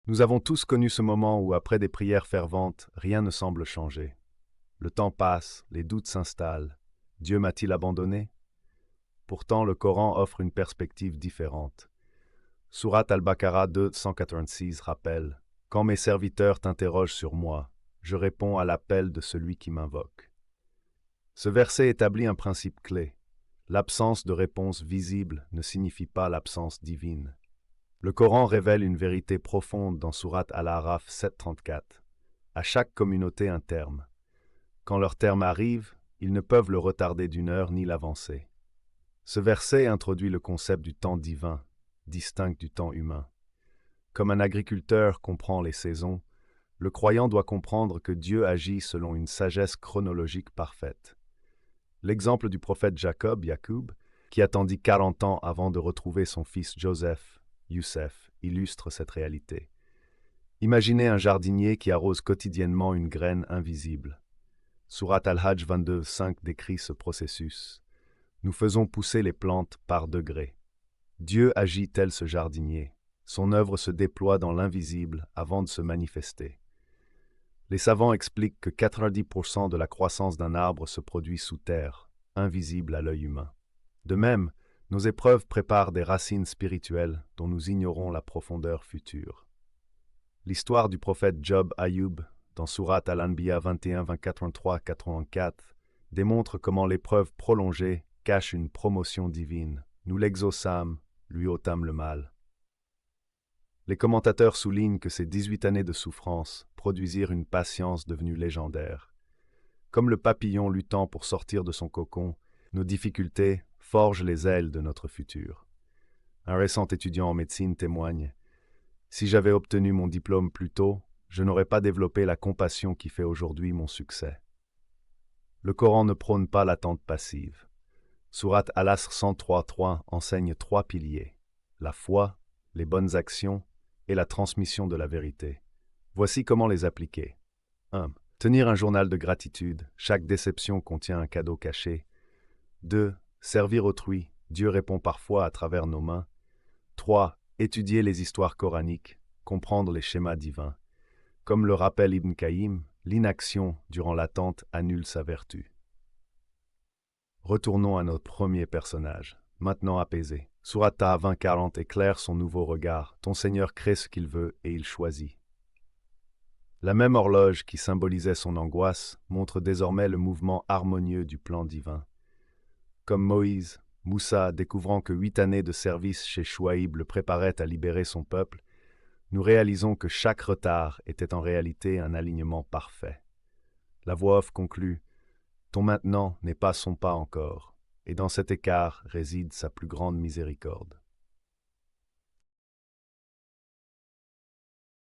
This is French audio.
Nous avons tous connu ce moment où, après des prières ferventes, rien ne semble changer. Le temps passe, les doutes s'installent. Dieu m'a-t-il abandonné? Pourtant, le Coran offre une perspective différente. Surat al-Baqarah 286 rappelle: Quand mes serviteurs t'interrogent sur moi, je réponds à l'appel de celui qui m'invoque. Ce verset établit un principe clé. L'absence de réponse visible ne signifie pas l'absence divine. Le Coran révèle une vérité profonde dans Surat al-A'raf 734. À chaque communauté un terme. Quand leur terme arrive, ils ne peuvent le retarder d'une heure ni l'avancer. Ce verset introduit le concept du temps divin, distinct du temps humain. Comme un agriculteur comprend les saisons, le croyant doit comprendre que Dieu agit selon une sagesse chronologique parfaite. L'exemple du prophète Jacob, Yacoub, qui attendit 40 ans avant de retrouver son fils Joseph, Youssef, illustre cette réalité. Imaginez un jardinier qui arrose quotidiennement une graine invisible. Surat al-Hajj 22:5 décrit ce processus. Nous faisons pousser les plantes par degrés. Dieu agit tel ce jardinier. Son œuvre se déploie dans l'invisible avant de se manifester. Les savants expliquent que 90% de la croissance d'un arbre se produit sous terre, invisible à l'œil humain. De même, nos épreuves préparent des racines spirituelles dont nous ignorons la profondeur future. L'histoire du prophète Job Ayoub, dans Surat al-Anbiya 21, 23, 84, démontre comment l'épreuve prolongée cache une promotion divine. Nous l'exaucâmes, lui ôtâmes le mal. Les commentateurs soulignent que ces 18 années de souffrance produisirent une patience devenue légendaire. Comme le papillon luttant pour sortir de son cocon, nos difficultés forgent les ailes de notre futur. Un récent étudiant en médecine témoigne: Si j'avais obtenu mon diplôme plus tôt, je n'aurais pas développé la compassion qui fait aujourd'hui mon succès. Le Coran ne prône pas l'attente passive. Surat Al-Asr 103.3 enseigne 3 piliers: la foi, les bonnes actions et la transmission de la vérité. Voici comment les appliquer. 1. Tenir un journal de gratitude. Chaque déception contient un cadeau caché. 2. Servir autrui. Dieu répond parfois à travers nos mains. 3. Étudier les histoires coraniques, comprendre les schémas divins. Comme le rappelle Ibn Qayyim, l'inaction durant l'attente annule sa vertu. Retournons à notre premier personnage, maintenant apaisé. Surat Taha 20:40 éclaire son nouveau regard. Ton Seigneur crée ce qu'il veut et il choisit. La même horloge qui symbolisait son angoisse montre désormais le mouvement harmonieux du plan divin. Comme Moïse, Moussa, découvrant que 8 années de service chez Chouaïb le préparaient à libérer son peuple, nous réalisons que chaque retard était en réalité un alignement parfait. La voix off conclut: Ton maintenant n'est pas son pas encore, et dans cet écart réside sa plus grande miséricorde.